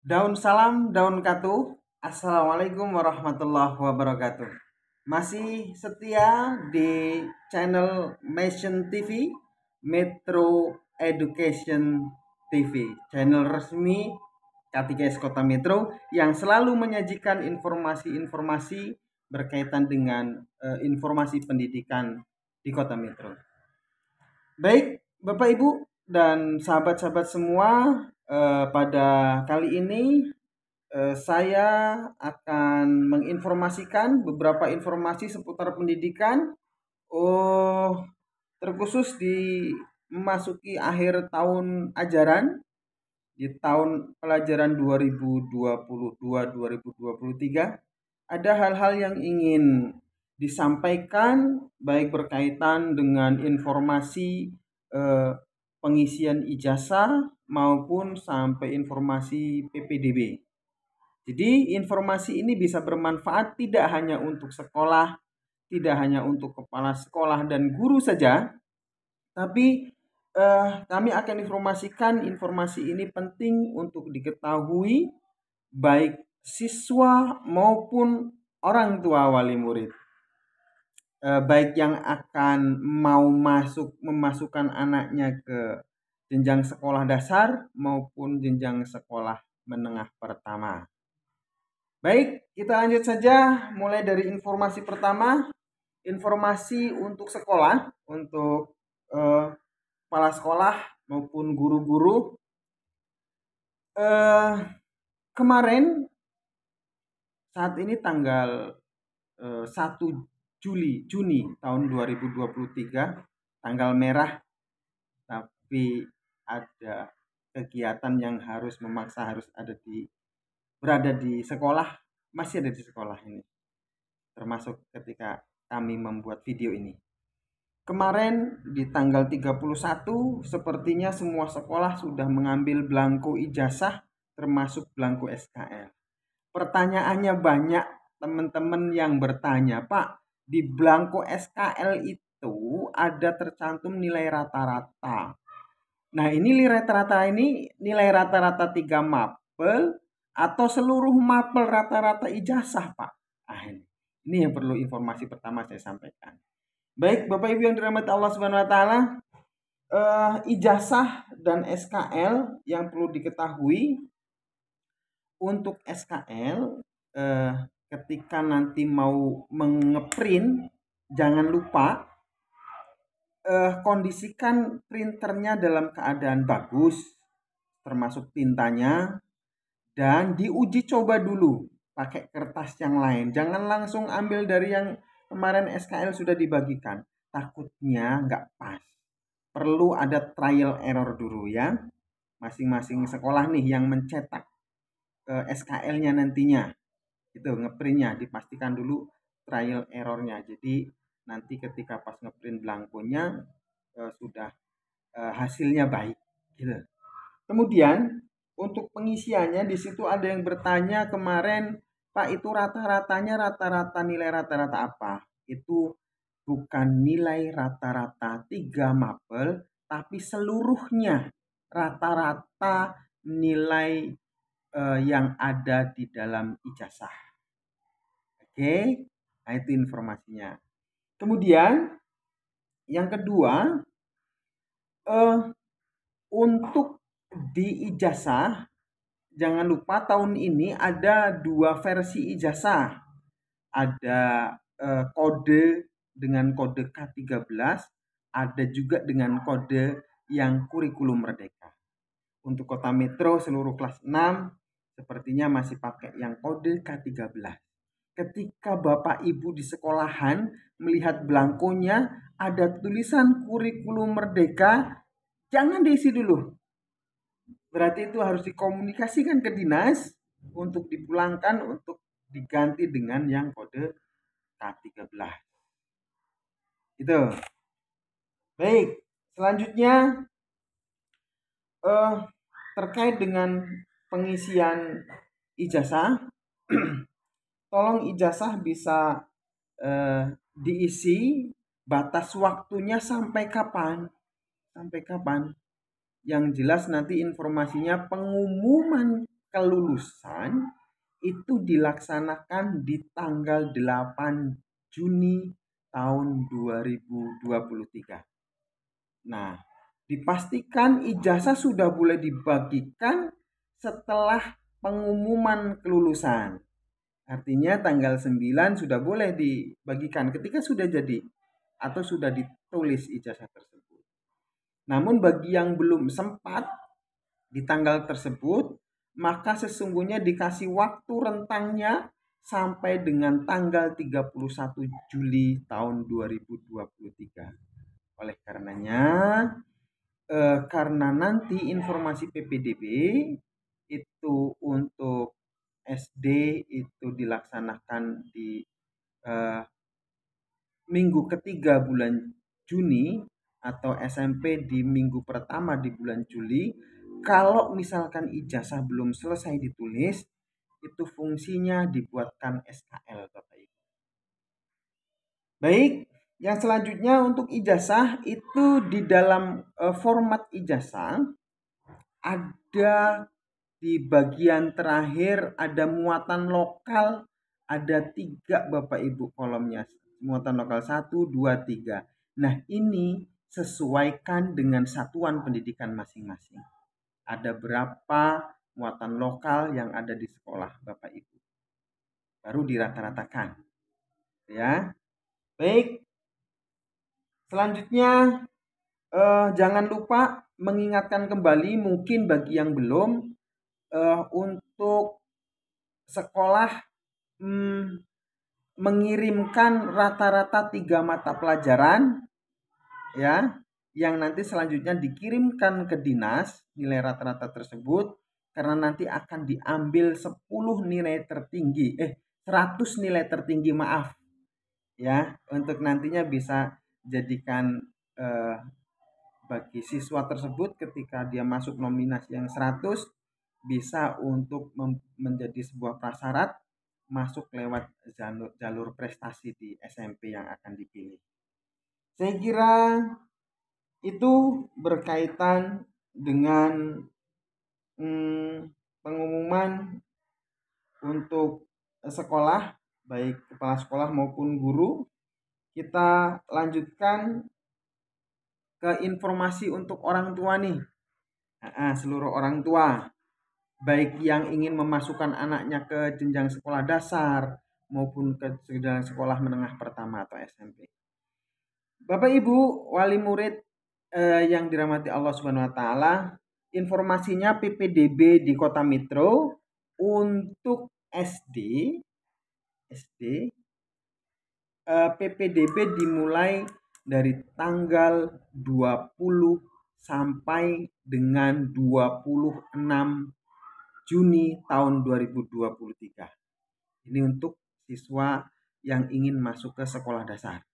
Daun salam, daun katu. Assalamualaikum warahmatullahi wabarakatuh. Masih setia di channel Mission TV, Metro Education TV, channel resmi KTKS Kota Metro yang selalu menyajikan informasi-informasi berkaitan dengan informasi pendidikan di Kota Metro. Baik, Bapak Ibu dan sahabat-sahabat semua, pada kali ini saya akan menginformasikan beberapa informasi seputar pendidikan, oh, terkhusus di memasuki akhir tahun ajaran di tahun pelajaran 2022-2023. Ada hal-hal yang ingin disampaikan baik berkaitan dengan informasi eh, pengisian ijazah maupun sampai informasi PPDB. Jadi informasi ini bisa bermanfaat tidak hanya untuk sekolah, tidak hanya untuk kepala sekolah dan guru saja, tapi kami akan informasikan informasi ini penting untuk diketahui baik siswa maupun orang tua wali murid. Baik yang akan mau memasukkan anaknya ke jenjang sekolah dasar maupun jenjang sekolah menengah pertama. Baik, kita lanjut saja mulai dari informasi pertama, informasi untuk sekolah, untuk kepala sekolah maupun guru-guru. Kemarin saat ini tanggal 1 Juni tahun 2023, tanggal merah, tapi ada kegiatan yang harus memaksa harus berada di sekolah, masih ada di sekolah ini, termasuk ketika kami membuat video ini. Kemarin di tanggal 31 sepertinya semua sekolah sudah mengambil belangko ijazah termasuk belangko SKL. Pertanyaannya banyak teman-teman yang bertanya, Pak, di belangko SKL itu ada tercantum nilai rata-rata. Nah, ini nilai rata-rata 3 mapel atau seluruh mapel rata-rata ijazah, Pak? Nah, ini yang perlu informasi pertama saya sampaikan. Baik, Bapak Ibu yang dirahmati Allah Subhanahu wa taala, ijazah dan SKL yang perlu diketahui. Untuk SKL, ketika nanti mau mengeprint, jangan lupa kondisikan printernya dalam keadaan bagus, termasuk tintanya, dan diuji coba dulu pakai kertas yang lain. Jangan langsung ambil dari yang kemarin SKL sudah dibagikan, takutnya nggak pas. Perlu ada trial error dulu ya, masing-masing sekolah nih yang mencetak SKL-nya nantinya, itu ngeprintnya dipastikan dulu trial errornya. Jadi nanti ketika pas ngeprint belangkonya sudah hasilnya baik gitu. Kemudian untuk pengisiannya di situ ada yang bertanya kemarin, Pak, itu rata-ratanya nilai rata-rata apa? Itu bukan nilai rata-rata 3 mapel, tapi seluruhnya rata-rata nilai yang ada di dalam ijazah. Oke, nah itu informasinya. Kemudian yang kedua, untuk di ijazah, jangan lupa tahun ini ada 2 versi ijazah. Ada kode dengan kode K13, ada juga dengan kode yang kurikulum merdeka. Untuk Kota Metro seluruh kelas 6 sepertinya masih pakai yang kode K13. Ketika Bapak Ibu di sekolahan melihat belangkonya ada tulisan kurikulum merdeka, jangan diisi dulu. Berarti itu harus dikomunikasikan ke dinas untuk dipulangkan untuk diganti dengan yang kode K13. Itu. Baik, selanjutnya terkait dengan pengisian ijazah, tolong ijazah bisa diisi, batas waktunya sampai kapan? Sampai kapan? Yang jelas nanti informasinya pengumuman kelulusan itu dilaksanakan di tanggal 8 Juni tahun 2023. Nah, dipastikan ijazah sudah boleh dibagikan setelah pengumuman kelulusan. Artinya tanggal 9 sudah boleh dibagikan ketika sudah jadi atau sudah ditulis ijazah tersebut. Namun bagi yang belum sempat di tanggal tersebut, maka sesungguhnya dikasih waktu rentangnya sampai dengan tanggal 31 Juli tahun 2023. Oleh karenanya, karena nanti informasi PPDB itu untuk SD itu dilaksanakan di minggu ketiga bulan Juni atau SMP di minggu pertama di bulan Juli. Kalau misalkan ijazah belum selesai ditulis, itu fungsinya dibuatkan SKL, Bapak Ibu. Baik, yang selanjutnya untuk ijazah itu di dalam format ijazah ada di bagian terakhir ada muatan lokal, ada 3 Bapak Ibu kolomnya. Muatan lokal 1, 2, 3. Nah, ini sesuaikan dengan satuan pendidikan masing-masing. Ada berapa muatan lokal yang ada di sekolah Bapak Ibu. Baru dirata-ratakan. Ya. Baik. Selanjutnya jangan lupa mengingatkan kembali mungkin bagi yang belum untuk sekolah mengirimkan rata-rata 3 mata pelajaran ya, yang nanti selanjutnya dikirimkan ke dinas nilai rata-rata tersebut, karena nanti akan diambil 10 nilai tertinggi 100 nilai tertinggi maaf ya, untuk nantinya bisa jadikan bagi siswa tersebut ketika dia masuk nominasi yang 100 bisa untuk menjadi sebuah prasyarat masuk lewat jalur prestasi di SMP yang akan dipilih. Saya kira itu berkaitan dengan pengumuman untuk sekolah, baik kepala sekolah maupun guru. Kita lanjutkan ke informasi untuk orang tua nih. Seluruh orang tua, baik yang ingin memasukkan anaknya ke jenjang sekolah dasar maupun ke jenjang sekolah menengah pertama atau SMP. Bapak Ibu wali murid yang dirahmati Allah Subhanahu wa taala, informasinya PPDB di Kota Metro untuk SD PPDB dimulai dari tanggal 20 sampai dengan 26 Juni tahun 2023. Ini untuk siswa yang ingin masuk ke sekolah dasar.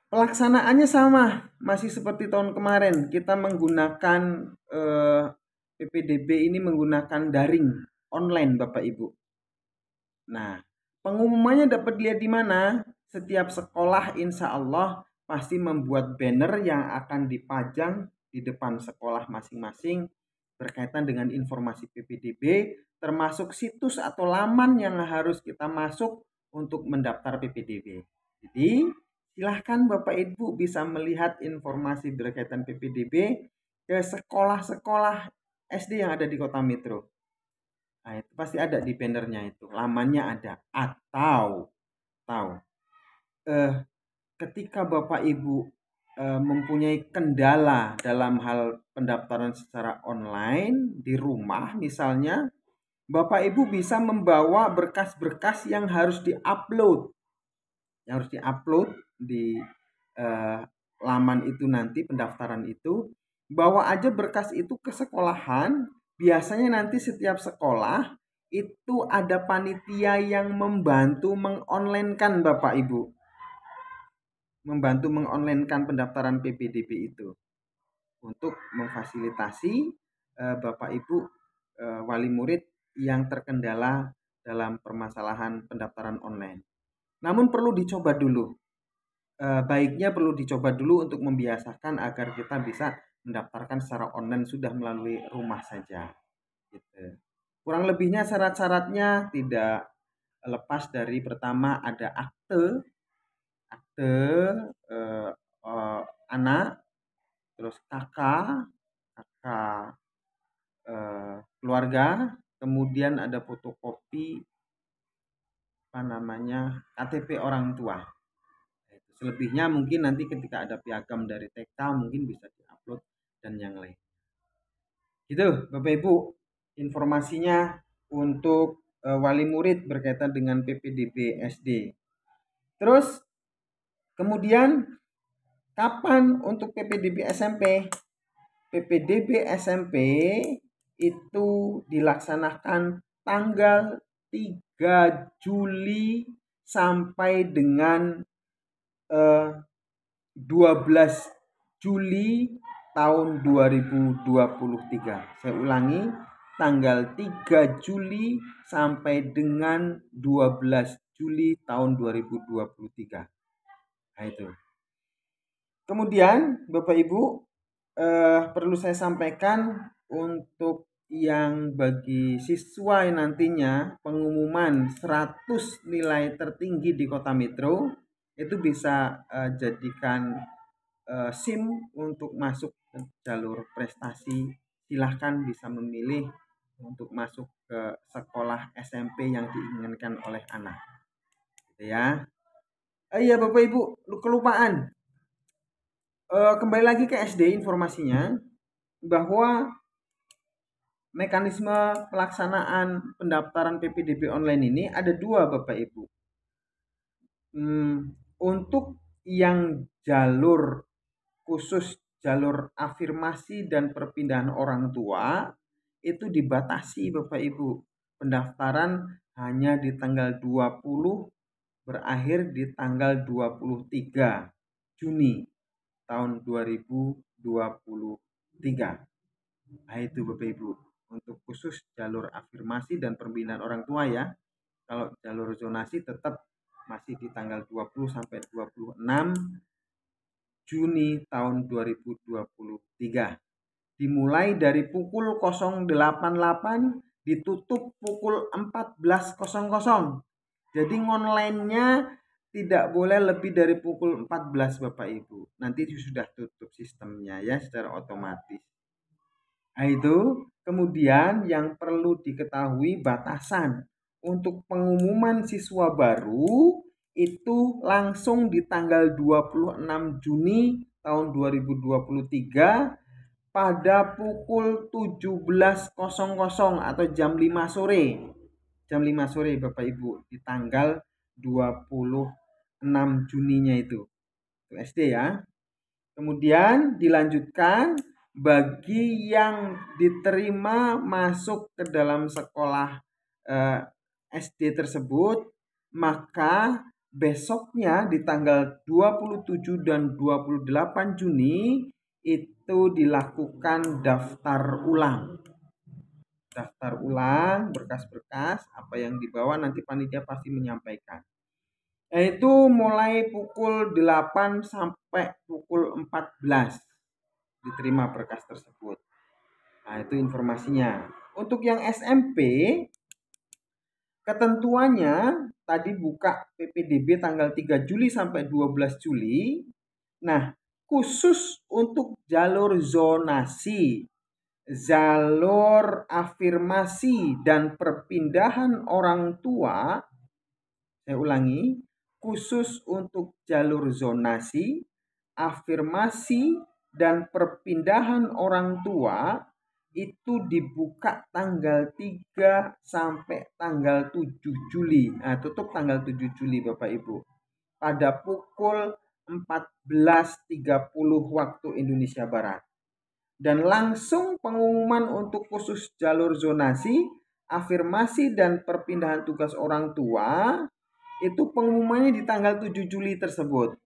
Pelaksanaannya sama, masih seperti tahun kemarin. Kita menggunakan PPDB ini menggunakan daring online, Bapak Ibu. Nah, pengumumannya dapat dilihat di mana? Setiap sekolah insya Allah pasti membuat banner yang akan dipajang di depan sekolah masing-masing berkaitan dengan informasi PPDB, termasuk situs atau laman yang harus kita masuk untuk mendaftar PPDB. Jadi, silahkan Bapak Ibu bisa melihat informasi berkaitan PPDB ke sekolah-sekolah SD yang ada di Kota Metro. Nah, itu pasti ada di bannernya itu, lamannya ada. Atau ketika Bapak Ibu mempunyai kendala dalam hal pendaftaran secara online di rumah misalnya, Bapak Ibu bisa membawa berkas-berkas yang harus diupload di laman itu nanti pendaftaran itu. Bawa aja berkas itu ke sekolahan. Biasanya nanti setiap sekolah itu ada panitia yang membantu mengonlinekan Bapak Ibu. Membantu mengonlinekan pendaftaran PPDB itu. Untuk memfasilitasi Bapak Ibu wali murid yang terkendala dalam permasalahan pendaftaran online. Namun perlu dicoba dulu. Baiknya perlu dicoba dulu untuk membiasakan agar kita bisa mendaftarkan secara online sudah melalui rumah saja. Gitu. Kurang lebihnya syarat-syaratnya tidak lepas dari pertama ada akte eh, eh, anak, terus kakak keluarga, kemudian ada fotokopi KTP orang tua. Selebihnya mungkin nanti ketika ada piagam dari TK mungkin bisa diupload dan yang lain. Gitu, Bapak Ibu, informasinya untuk wali murid berkaitan dengan PPDB SD. Terus kemudian kapan untuk PPDB SMP? PPDB SMP itu dilaksanakan tanggal 3 Juli sampai dengan 12 Juli tahun 2023. Saya ulangi, tanggal 3 Juli sampai dengan 12 Juli tahun 2023. Nah, itu. Kemudian Bapak Ibu, perlu saya sampaikan untuk yang bagi siswa yang nantinya pengumuman 100 nilai tertinggi di Kota Metro itu bisa jadikan SIM untuk masuk ke jalur prestasi. Silahkan bisa memilih untuk masuk ke sekolah SMP yang diinginkan oleh anak. Gitu ya. Iya Bapak Ibu, kelupaan. Kembali lagi ke SD informasinya bahwa mekanisme pelaksanaan pendaftaran PPDB online ini ada dua Bapak Ibu. Untuk yang jalur khusus jalur afirmasi dan perpindahan orang tua itu dibatasi Bapak Ibu. Pendaftaran hanya di tanggal 20 berakhir di tanggal 23 Juni tahun 2023. Nah itu Bapak Ibu untuk khusus jalur afirmasi dan pembinaan orang tua ya. Kalau jalur zonasi tetap masih di tanggal 20 sampai 26 Juni tahun 2023. Dimulai dari pukul 088 ditutup pukul 14.00. Jadi online-nya tidak boleh lebih dari pukul 14 Bapak Ibu. Nanti sudah tutup sistemnya ya secara otomatis. Nah itu kemudian yang perlu diketahui batasan untuk pengumuman siswa baru itu langsung di tanggal 26 Juni tahun 2023 pada pukul 17.00 atau jam 5 sore. Jam 5 sore Bapak Ibu di tanggal 26 Juninya itu SD ya. Kemudian dilanjutkan bagi yang diterima masuk ke dalam sekolah SD tersebut, maka besoknya di tanggal 27 dan 28 Juni itu dilakukan daftar ulang. Daftar ulang berkas-berkas apa yang dibawa nanti panitia pasti menyampaikan. Yaitu mulai pukul 8 sampai pukul 14 diterima berkas tersebut. Nah, itu informasinya. Untuk yang SMP, ketentuannya tadi buka PPDB tanggal 3 Juli sampai 12 Juli. Nah, khusus untuk jalur zonasi, jalur afirmasi dan perpindahan orang tua, saya ulangi, khusus untuk jalur zonasi, afirmasi dan perpindahan orang tua itu dibuka tanggal 3 sampai tanggal 7 Juli. Nah, tutup tanggal 7 Juli Bapak Ibu. Pada pukul 14.30 waktu Indonesia Barat. Dan langsung pengumuman untuk khusus jalur zonasi, afirmasi dan perpindahan tugas orang tua itu pengumumannya di tanggal 7 Juli tersebut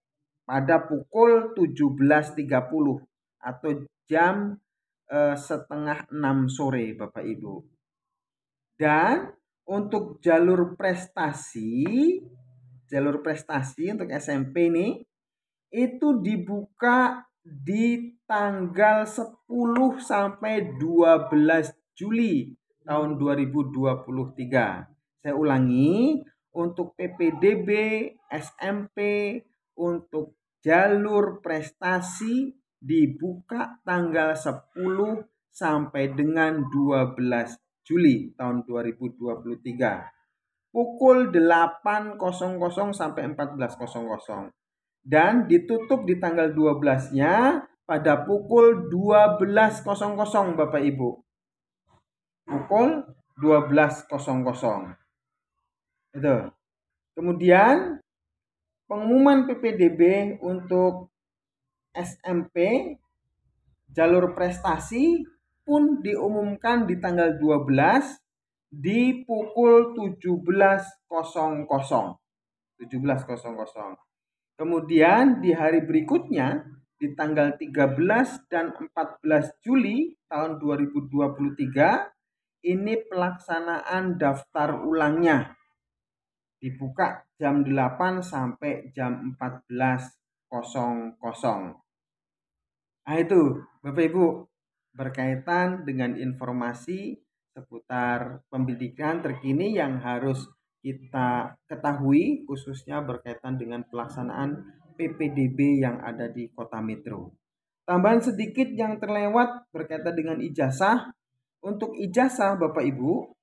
pada pukul 17.30 atau jam setengah 6 sore Bapak Ibu. Dan untuk jalur prestasi untuk SMP ini itu dibuka di tanggal 10 sampai 12 Juli tahun 2023. Saya ulangi, untuk PPDB, SMP, untuk jalur prestasi dibuka tanggal 10 sampai dengan 12 Juli tahun 2023. Pukul 8.00 sampai 14.00. Dan ditutup di tanggal 12-nya pada pukul 12.00 Bapak Ibu. Pukul 12.00. Itu. Kemudian pengumuman PPDB untuk SMP jalur prestasi pun diumumkan di tanggal 12 di pukul 17.00. Kemudian di hari berikutnya di tanggal 13 dan 14 Juli tahun 2023 ini pelaksanaan daftar ulangnya. Dibuka jam 8 sampai jam 14.00. Nah itu Bapak Ibu berkaitan dengan informasi seputar pendidikan terkini yang harus kita ketahui khususnya berkaitan dengan pelaksanaan PPDB yang ada di Kota Metro. Tambahan sedikit yang terlewat berkaitan dengan ijazah. Untuk ijazah Bapak Ibu,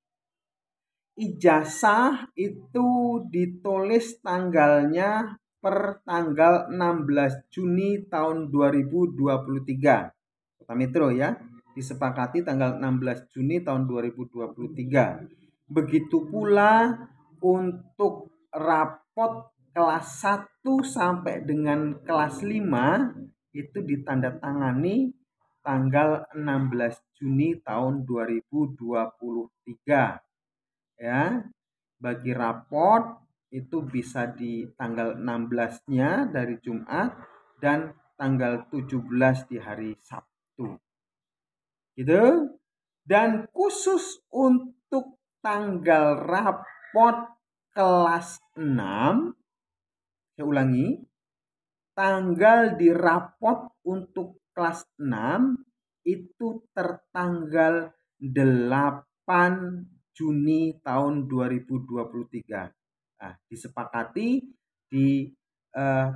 ijazah itu ditulis tanggalnya per tanggal 16 Juni tahun 2023. Kota Metro ya, disepakati tanggal 16 Juni tahun 2023. Begitu pula untuk rapot kelas 1 sampai dengan kelas 5 itu ditandatangani tanggal 16 Juni tahun 2023. Ya, bagi raport itu bisa di tanggal 16-nya dari Jumat dan tanggal 17 di hari Sabtu. Gitu. Dan khusus untuk tanggal raport kelas 6, saya ulangi, tanggal di raport untuk kelas 6 itu tertanggal 8 Juni tahun 2023. Nah, disepakati di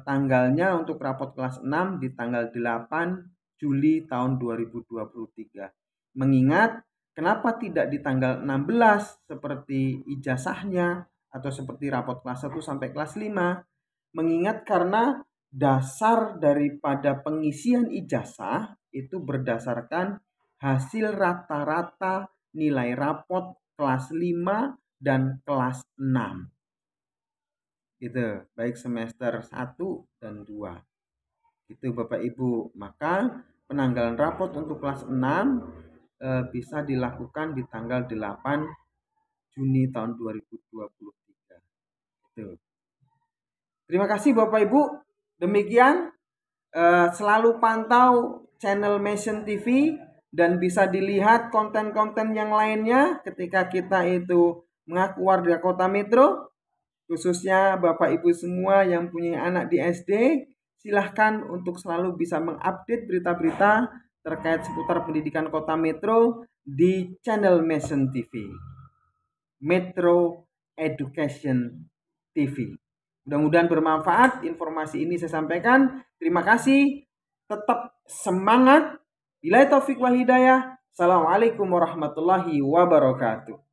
tanggalnya untuk raport kelas 6 di tanggal 8 Juli tahun 2023. Mengingat kenapa tidak di tanggal 16 seperti ijazahnya atau seperti raport kelas 1 sampai kelas 5? Mengingat karena dasar daripada pengisian ijazah itu berdasarkan hasil rata-rata nilai raport kelas 5 dan kelas 6. Gitu, baik semester 1 dan 2. Itu Bapak Ibu. Maka penanggalan raport untuk kelas 6 bisa dilakukan di tanggal 8 Juni tahun 2023. Itu. Terima kasih Bapak Ibu. Demikian selalu pantau channel Mission TV dan bisa dilihat konten-konten yang lainnya ketika kita itu mengaku warga Kota Metro. Khususnya Bapak Ibu semua yang punya anak di SD, silahkan untuk selalu bisa mengupdate berita-berita terkait seputar pendidikan Kota Metro di channel Mission TV. Metro Education TV. Mudah-mudahan bermanfaat informasi ini saya sampaikan. Terima kasih. Tetap semangat. Billahi taufiq wal hidayah. Assalamualaikum warahmatullahi wabarakatuh.